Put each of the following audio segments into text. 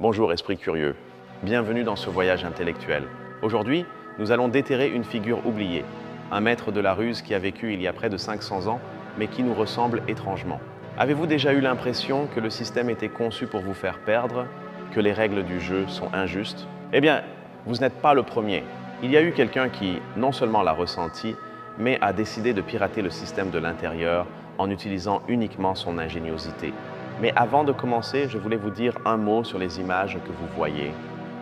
Bonjour esprit curieux, bienvenue dans ce voyage intellectuel. Aujourd'hui, nous allons déterrer une figure oubliée, un maître de la ruse qui a vécu il y a près de 500 ans, mais qui nous ressemble étrangement. Avez-vous déjà eu l'impression que le système était conçu pour vous faire perdre, que les règles du jeu sont injustes? Eh bien, vous n'êtes pas le premier. Il y a eu quelqu'un qui, non seulement l'a ressenti, mais a décidé de pirater le système de l'intérieur en utilisant uniquement son ingéniosité. Mais avant de commencer, je voulais vous dire un mot sur les images que vous voyez.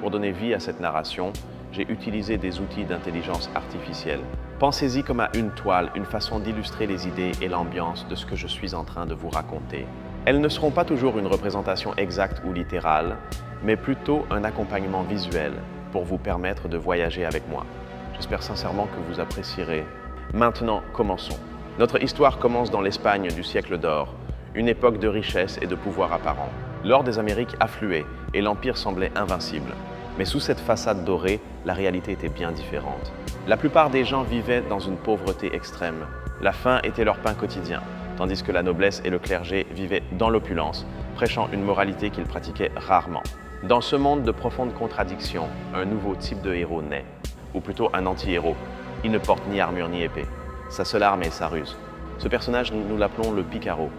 Pour donner vie à cette narration, j'ai utilisé des outils d'intelligence artificielle. Pensez-y comme à une toile, une façon d'illustrer les idées et l'ambiance de ce que je suis en train de vous raconter. Elles ne seront pas toujours une représentation exacte ou littérale, mais plutôt un accompagnement visuel pour vous permettre de voyager avec moi. J'espère sincèrement que vous apprécierez. Maintenant, commençons. Notre histoire commence dans l'Espagne du siècle d'or, une époque de richesse et de pouvoir apparent. L'or des Amériques affluait et l'Empire semblait invincible. Mais sous cette façade dorée, la réalité était bien différente. La plupart des gens vivaient dans une pauvreté extrême. La faim était leur pain quotidien, tandis que la noblesse et le clergé vivaient dans l'opulence, prêchant une moralité qu'ils pratiquaient rarement. Dans ce monde de profondes contradictions, un nouveau type de héros naît, ou plutôt un anti-héros. Il ne porte ni armure ni épée. Sa seule arme est sa ruse. Ce personnage, nous l'appelons le Picaro.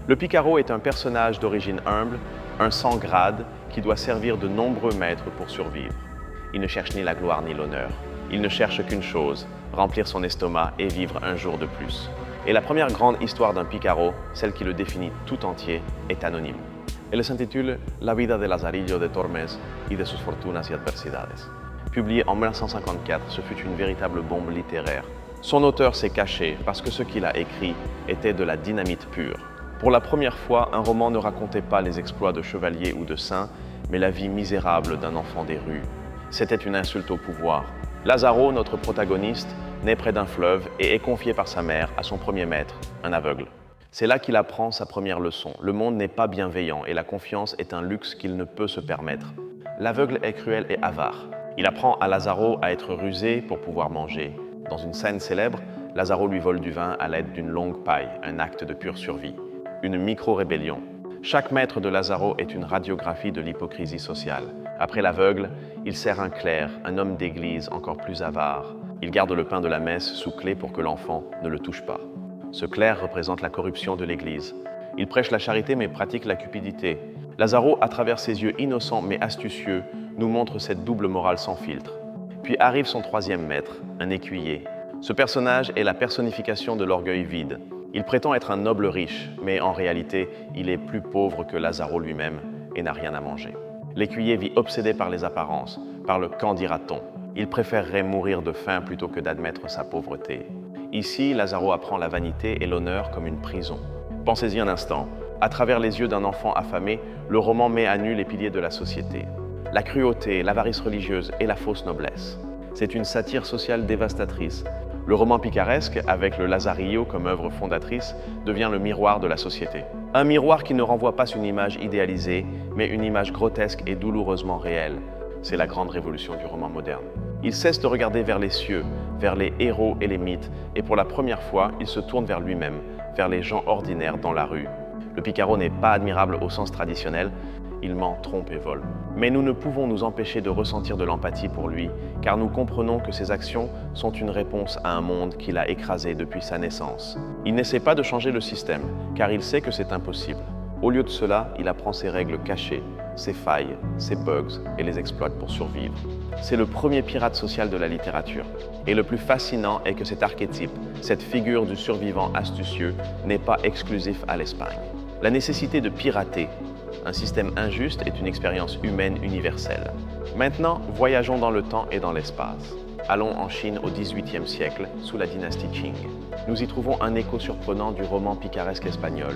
Le Picaro est un personnage d'origine humble, un sans grade qui doit servir de nombreux maîtres pour survivre. Il ne cherche ni la gloire ni l'honneur. Il ne cherche qu'une chose, remplir son estomac et vivre un jour de plus. Et la première grande histoire d'un Picaro, celle qui le définit tout entier, est anonyme. Elle s'intitule La vida de Lazarillo de Tormes y de sus fortunas y adversidades. Publié en 1954, ce fut une véritable bombe littéraire. Son auteur s'est caché parce que ce qu'il a écrit était de la dynamite pure. Pour la première fois, un roman ne racontait pas les exploits de chevaliers ou de saints, mais la vie misérable d'un enfant des rues. C'était une insulte au pouvoir. Lazaro, notre protagoniste, naît près d'un fleuve et est confié par sa mère à son premier maître, un aveugle. C'est là qu'il apprend sa première leçon. Le monde n'est pas bienveillant et la confiance est un luxe qu'il ne peut se permettre. L'aveugle est cruel et avare. Il apprend à Lazaro à être rusé pour pouvoir manger. Dans une scène célèbre, Lazaro lui vole du vin à l'aide d'une longue paille, un acte de pure survie. Une micro-rébellion. Chaque maître de Lazaro est une radiographie de l'hypocrisie sociale. Après l'aveugle, il sert un clerc, un homme d'église encore plus avare. Il garde le pain de la messe sous clé pour que l'enfant ne le touche pas. Ce clerc représente la corruption de l'église. Il prêche la charité mais pratique la cupidité. Lazaro, à travers ses yeux innocents mais astucieux, nous montre cette double morale sans filtre. Puis arrive son troisième maître, un écuyer. Ce personnage est la personnification de l'orgueil vide. Il prétend être un noble riche, mais en réalité, il est plus pauvre que Lazaro lui-même et n'a rien à manger. L'écuyer vit obsédé par les apparences, par le « qu'en dira-t-on ». Il préférerait mourir de faim plutôt que d'admettre sa pauvreté. Ici, Lazaro apprend la vanité et l'honneur comme une prison. Pensez-y un instant. À travers les yeux d'un enfant affamé, le roman met à nu les piliers de la société. La cruauté, l'avarice religieuse et la fausse noblesse. C'est une satire sociale dévastatrice. Le roman picaresque, avec le Lazarillo comme œuvre fondatrice, devient le miroir de la société. Un miroir qui ne renvoie pas une image idéalisée, mais une image grotesque et douloureusement réelle. C'est la grande révolution du roman moderne. Il cesse de regarder vers les cieux, vers les héros et les mythes, et pour la première fois, il se tourne vers lui-même, vers les gens ordinaires dans la rue. Le Picaro n'est pas admirable au sens traditionnel, il ment, trompe et vole. Mais nous ne pouvons nous empêcher de ressentir de l'empathie pour lui, car nous comprenons que ses actions sont une réponse à un monde qu'il a écrasé depuis sa naissance. Il n'essaie pas de changer le système, car il sait que c'est impossible. Au lieu de cela, il apprend ses règles cachées, ses failles, ses bugs et les exploite pour survivre. C'est le premier pirate social de la littérature. Et le plus fascinant est que cet archétype, cette figure du survivant astucieux, n'est pas exclusif à l'Espagne. La nécessité de pirater un système injuste est une expérience humaine universelle. Maintenant, voyageons dans le temps et dans l'espace. Allons en Chine au XVIIIe siècle, sous la dynastie Qing. Nous y trouvons un écho surprenant du roman picaresque espagnol.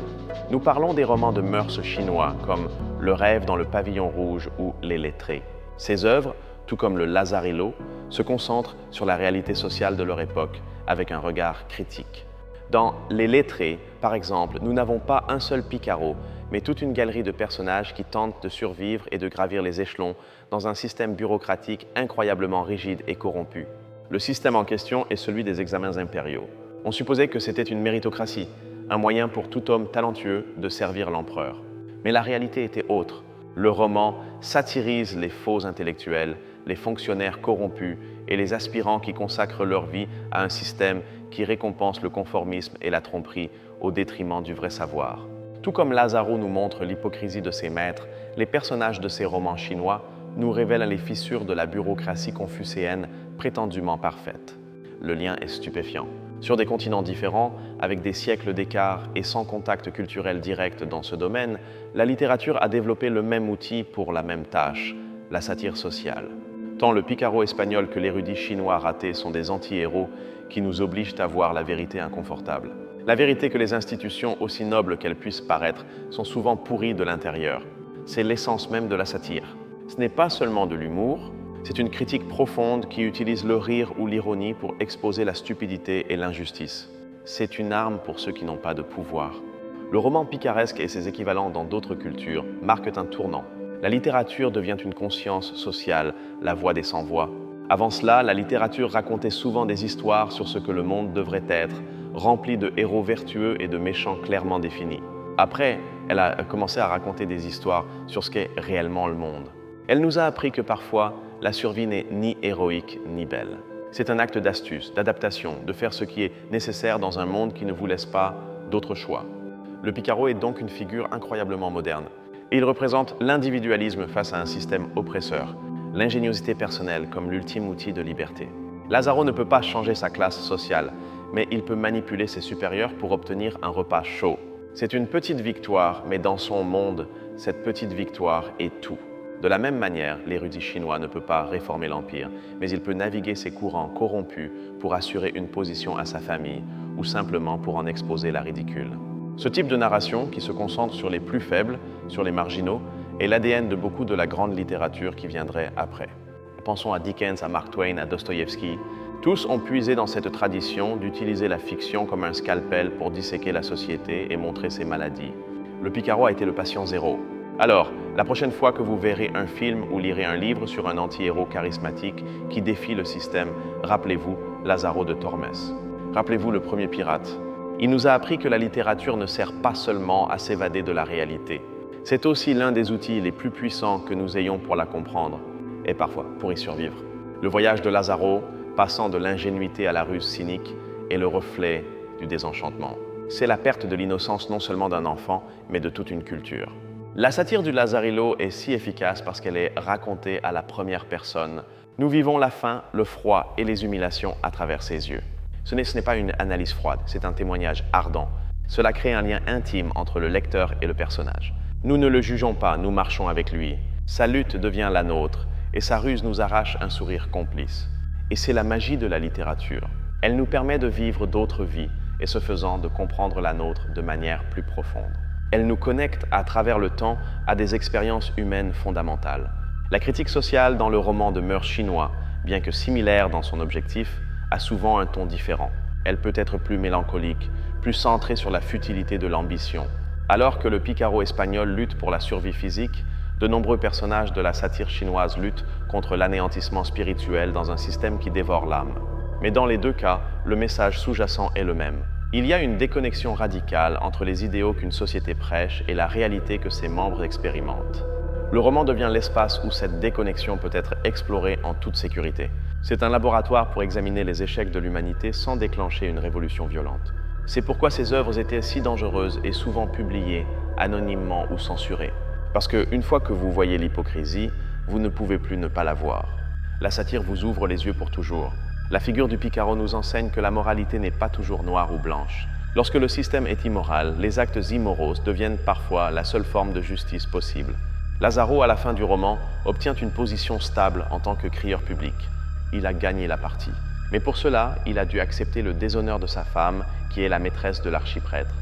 Nous parlons des romans de mœurs chinois, comme Le rêve dans le pavillon rouge ou Les lettrés. Ces œuvres, tout comme le Lazarillo, se concentrent sur la réalité sociale de leur époque, avec un regard critique. Dans Les lettrés, par exemple, nous n'avons pas un seul Picaro, mais toute une galerie de personnages qui tentent de survivre et de gravir les échelons dans un système bureaucratique incroyablement rigide et corrompu. Le système en question est celui des examens impériaux. On supposait que c'était une méritocratie, un moyen pour tout homme talentueux de servir l'empereur. Mais la réalité était autre. Le roman satirise les faux intellectuels, les fonctionnaires corrompus et les aspirants qui consacrent leur vie à un système qui récompense le conformisme et la tromperie au détriment du vrai savoir. Tout comme Lazaro nous montre l'hypocrisie de ses maîtres, les personnages de ces romans chinois nous révèlent les fissures de la bureaucratie confucéenne prétendument parfaite. Le lien est stupéfiant. Sur des continents différents, avec des siècles d'écart et sans contact culturel direct dans ce domaine, la littérature a développé le même outil pour la même tâche, la satire sociale. Tant le Picaro espagnol que l'érudit chinois raté sont des anti-héros qui nous obligent à voir la vérité inconfortable. La vérité que les institutions, aussi nobles qu'elles puissent paraître, sont souvent pourries de l'intérieur. C'est l'essence même de la satire. Ce n'est pas seulement de l'humour, c'est une critique profonde qui utilise le rire ou l'ironie pour exposer la stupidité et l'injustice. C'est une arme pour ceux qui n'ont pas de pouvoir. Le roman picaresque et ses équivalents dans d'autres cultures marquent un tournant. La littérature devient une conscience sociale, la voix des sans-voix. Avant cela, la littérature racontait souvent des histoires sur ce que le monde devrait être, rempli de héros vertueux et de méchants clairement définis. Après, elle a commencé à raconter des histoires sur ce qu'est réellement le monde. Elle nous a appris que parfois, la survie n'est ni héroïque ni belle. C'est un acte d'astuce, d'adaptation, de faire ce qui est nécessaire dans un monde qui ne vous laisse pas d'autre choix. Le Picaro est donc une figure incroyablement moderne. Et il représente l'individualisme face à un système oppresseur, l'ingéniosité personnelle comme l'ultime outil de liberté. Lazaro ne peut pas changer sa classe sociale, mais il peut manipuler ses supérieurs pour obtenir un repas chaud. C'est une petite victoire, mais dans son monde, cette petite victoire est tout. De la même manière, l'érudit chinois ne peut pas réformer l'Empire, mais il peut naviguer ses courants corrompus pour assurer une position à sa famille ou simplement pour en exposer la ridicule. Ce type de narration, qui se concentre sur les plus faibles, sur les marginaux, est l'ADN de beaucoup de la grande littérature qui viendrait après. Pensons à Dickens, à Mark Twain, à Dostoïevski. Tous ont puisé dans cette tradition d'utiliser la fiction comme un scalpel pour disséquer la société et montrer ses maladies. Le Picaro a été le patient zéro. Alors, la prochaine fois que vous verrez un film ou lirez un livre sur un anti-héros charismatique qui défie le système, rappelez-vous Lazaro de Tormes. Rappelez-vous le premier pirate. Il nous a appris que la littérature ne sert pas seulement à s'évader de la réalité. C'est aussi l'un des outils les plus puissants que nous ayons pour la comprendre, et parfois pour y survivre. Le voyage de Lazaro, passant de l'ingénuité à la ruse cynique, est le reflet du désenchantement. C'est la perte de l'innocence non seulement d'un enfant, mais de toute une culture. La satire du Lazarillo est si efficace parce qu'elle est racontée à la première personne. Nous vivons la faim, le froid et les humiliations à travers ses yeux. Ce n'est pas une analyse froide, c'est un témoignage ardent. Cela crée un lien intime entre le lecteur et le personnage. Nous ne le jugeons pas, nous marchons avec lui. Sa lutte devient la nôtre et sa ruse nous arrache un sourire complice. Et c'est la magie de la littérature. Elle nous permet de vivre d'autres vies et ce faisant de comprendre la nôtre de manière plus profonde. Elle nous connecte à travers le temps à des expériences humaines fondamentales. La critique sociale dans le roman de mœurs chinois, bien que similaire dans son objectif, a souvent un ton différent. Elle peut être plus mélancolique, plus centrée sur la futilité de l'ambition. Alors que le Picaro espagnol lutte pour la survie physique, de nombreux personnages de la satire chinoise luttent contre l'anéantissement spirituel dans un système qui dévore l'âme. Mais dans les deux cas, le message sous-jacent est le même. Il y a une déconnexion radicale entre les idéaux qu'une société prêche et la réalité que ses membres expérimentent. Le roman devient l'espace où cette déconnexion peut être explorée en toute sécurité. C'est un laboratoire pour examiner les échecs de l'humanité sans déclencher une révolution violente. C'est pourquoi ces œuvres étaient si dangereuses et souvent publiées, anonymement ou censurées. Parce qu'une fois que vous voyez l'hypocrisie, vous ne pouvez plus ne pas la voir. La satire vous ouvre les yeux pour toujours. La figure du Picaro nous enseigne que la moralité n'est pas toujours noire ou blanche. Lorsque le système est immoral, les actes immoraux deviennent parfois la seule forme de justice possible. Lazaro, à la fin du roman, obtient une position stable en tant que crieur public. Il a gagné la partie. Mais pour cela, il a dû accepter le déshonneur de sa femme, qui est la maîtresse de l'archiprêtre.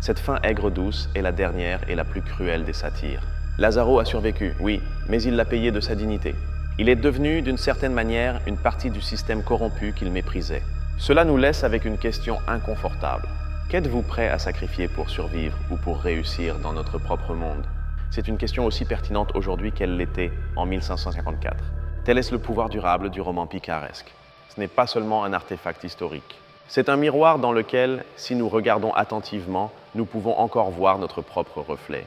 Cette fin aigre-douce est la dernière et la plus cruelle des satires. Lazaro a survécu, oui, mais il l'a payé de sa dignité. Il est devenu, d'une certaine manière, une partie du système corrompu qu'il méprisait. Cela nous laisse avec une question inconfortable. Qu'êtes-vous prêt à sacrifier pour survivre ou pour réussir dans notre propre monde? C'est une question aussi pertinente aujourd'hui qu'elle l'était en 1554. Tel est le pouvoir durable du roman picaresque. Ce n'est pas seulement un artefact historique. C'est un miroir dans lequel, si nous regardons attentivement, nous pouvons encore voir notre propre reflet.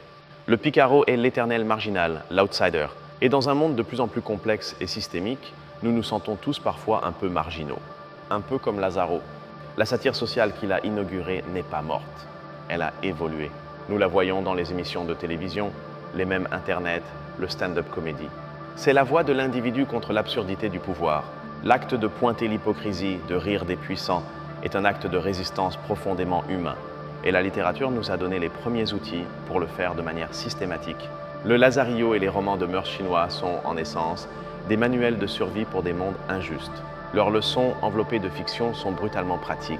Le Picaro est l'éternel marginal, l'outsider. Et dans un monde de plus en plus complexe et systémique, nous nous sentons tous parfois un peu marginaux. Un peu comme Lazaro. La satire sociale qu'il a inaugurée n'est pas morte. Elle a évolué. Nous la voyons dans les émissions de télévision, les mèmes Internet, le stand-up comedy. C'est la voix de l'individu contre l'absurdité du pouvoir. L'acte de pointer l'hypocrisie, de rire des puissants, est un acte de résistance profondément humain. Et la littérature nous a donné les premiers outils pour le faire de manière systématique. Le Lazarillo et les romans de mœurs chinois sont, en essence, des manuels de survie pour des mondes injustes. Leurs leçons, enveloppées de fiction, sont brutalement pratiques.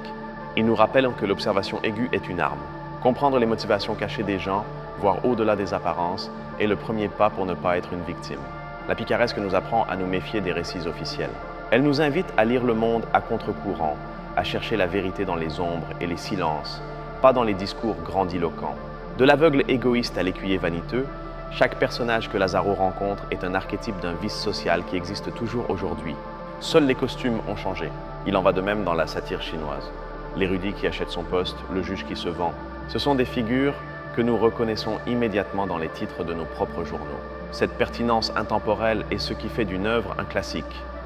Ils nous rappellent que l'observation aiguë est une arme. Comprendre les motivations cachées des gens, voir au-delà des apparences, est le premier pas pour ne pas être une victime. La picaresque nous apprend à nous méfier des récits officiels. Elle nous invite à lire le monde à contre-courant, à chercher la vérité dans les ombres et les silences, pas dans les discours grandiloquents. De l'aveugle égoïste à l'écuyer vaniteux, chaque personnage que Lazaro rencontre est un archétype d'un vice social qui existe toujours aujourd'hui. Seuls les costumes ont changé. Il en va de même dans la satire chinoise. L'érudit qui achète son poste, le juge qui se vend. Ce sont des figures que nous reconnaissons immédiatement dans les titres de nos propres journaux. Cette pertinence intemporelle est ce qui fait d'une œuvre un classique.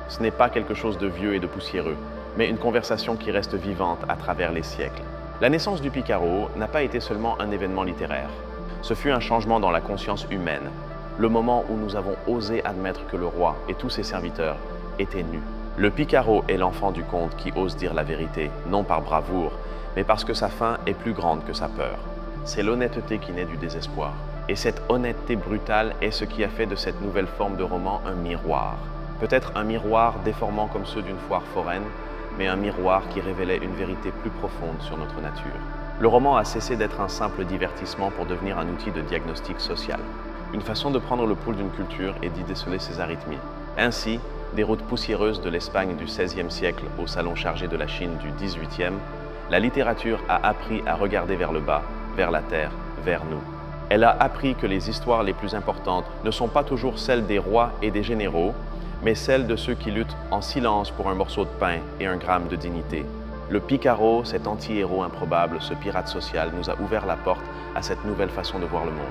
Ce n'est pas quelque chose de vieux et de poussiéreux, mais une conversation qui reste vivante à travers les siècles. La naissance du Picaro n'a pas été seulement un événement littéraire. Ce fut un changement dans la conscience humaine, le moment où nous avons osé admettre que le roi et tous ses serviteurs étaient nus. Le Picaro est l'enfant du conte qui ose dire la vérité, non par bravoure, mais parce que sa faim est plus grande que sa peur. C'est l'honnêteté qui naît du désespoir. Et cette honnêteté brutale est ce qui a fait de cette nouvelle forme de roman un miroir. Peut-être un miroir déformant comme ceux d'une foire foraine, mais un miroir qui révélait une vérité plus profonde sur notre nature. Le roman a cessé d'être un simple divertissement pour devenir un outil de diagnostic social. Une façon de prendre le pouls d'une culture et d'y déceler ses arythmies. Ainsi, des routes poussiéreuses de l'Espagne du XVIe siècle au salon chargé de la Chine du XVIIIe, la littérature a appris à regarder vers le bas, vers la terre, vers nous. Elle a appris que les histoires les plus importantes ne sont pas toujours celles des rois et des généraux, mais celles de ceux qui luttent en silence pour un morceau de pain et un gramme de dignité. Le Picaro, cet anti-héros improbable, ce pirate social, nous a ouvert la porte à cette nouvelle façon de voir le monde.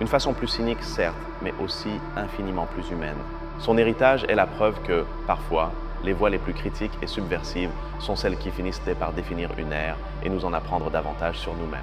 Une façon plus cynique, certes, mais aussi infiniment plus humaine. Son héritage est la preuve que, parfois, les voix les plus critiques et subversives sont celles qui finissent par définir une ère et nous en apprendre davantage sur nous-mêmes.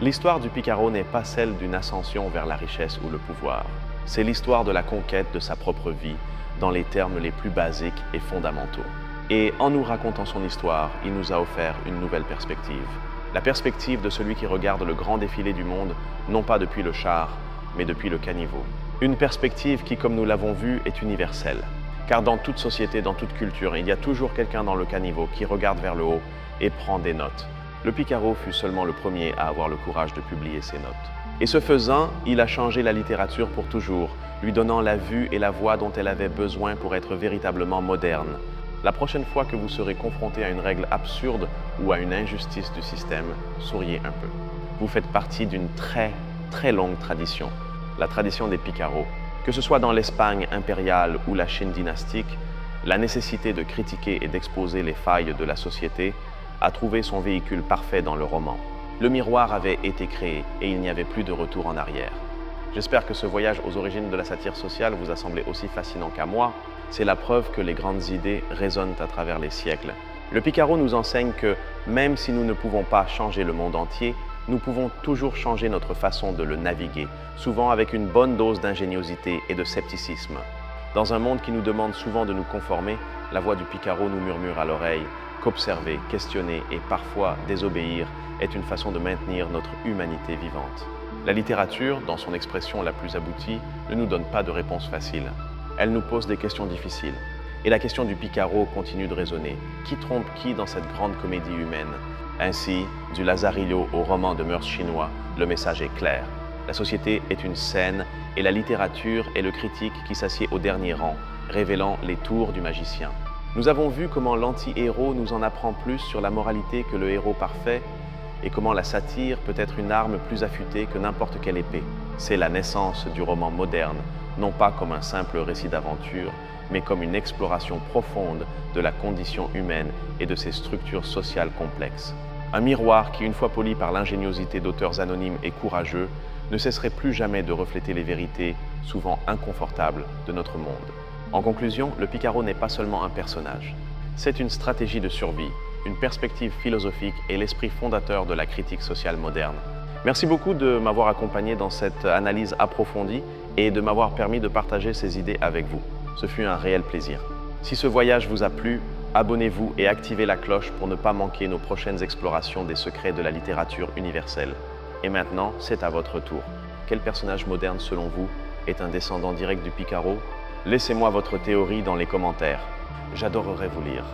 L'histoire du Picaro n'est pas celle d'une ascension vers la richesse ou le pouvoir. C'est l'histoire de la conquête de sa propre vie, dans les termes les plus basiques et fondamentaux. Et en nous racontant son histoire, il nous a offert une nouvelle perspective. La perspective de celui qui regarde le grand défilé du monde, non pas depuis le char, mais depuis le caniveau. Une perspective qui, comme nous l'avons vu, est universelle. Car dans toute société, dans toute culture, il y a toujours quelqu'un dans le caniveau qui regarde vers le haut et prend des notes. Le Picaro fut seulement le premier à avoir le courage de publier ses notes. Et ce faisant, il a changé la littérature pour toujours, lui donnant la vue et la voix dont elle avait besoin pour être véritablement moderne. La prochaine fois que vous serez confronté à une règle absurde ou à une injustice du système, souriez un peu. Vous faites partie d'une très longue tradition, la tradition des Picaros. Que ce soit dans l'Espagne impériale ou la Chine dynastique, la nécessité de critiquer et d'exposer les failles de la société a trouvé son véhicule parfait dans le roman. Le miroir avait été créé et il n'y avait plus de retour en arrière. J'espère que ce voyage aux origines de la satire sociale vous a semblé aussi fascinant qu'à moi. C'est la preuve que les grandes idées résonnent à travers les siècles. Le Picaro nous enseigne que, même si nous ne pouvons pas changer le monde entier, nous pouvons toujours changer notre façon de le naviguer, souvent avec une bonne dose d'ingéniosité et de scepticisme. Dans un monde qui nous demande souvent de nous conformer, la voix du Picaro nous murmure à l'oreille qu'observer, questionner et parfois désobéir est une façon de maintenir notre humanité vivante. La littérature, dans son expression la plus aboutie, ne nous donne pas de réponse facile. Elle nous pose des questions difficiles. Et la question du Picaro continue de résonner. Qui trompe qui dans cette grande comédie humaine? Ainsi, du Lazarillo au roman de mœurs chinois, le message est clair. La société est une scène et la littérature est le critique qui s'assied au dernier rang, révélant les tours du magicien. Nous avons vu comment l'anti-héros nous en apprend plus sur la moralité que le héros parfait et comment la satire peut être une arme plus affûtée que n'importe quelle épée. C'est la naissance du roman moderne, non pas comme un simple récit d'aventure, mais comme une exploration profonde de la condition humaine et de ses structures sociales complexes. Un miroir qui, une fois poli par l'ingéniosité d'auteurs anonymes et courageux, ne cesserait plus jamais de refléter les vérités, souvent inconfortables, de notre monde. En conclusion, le Picaro n'est pas seulement un personnage. C'est une stratégie de survie, une perspective philosophique et l'esprit fondateur de la critique sociale moderne. Merci beaucoup de m'avoir accompagné dans cette analyse approfondie et de m'avoir permis de partager ces idées avec vous. Ce fut un réel plaisir. Si ce voyage vous a plu, abonnez-vous et activez la cloche pour ne pas manquer nos prochaines explorations des secrets de la littérature universelle. Et maintenant, c'est à votre tour. Quel personnage moderne, selon vous, est un descendant direct du Picaro? Laissez-moi votre théorie dans les commentaires. J'adorerais vous lire.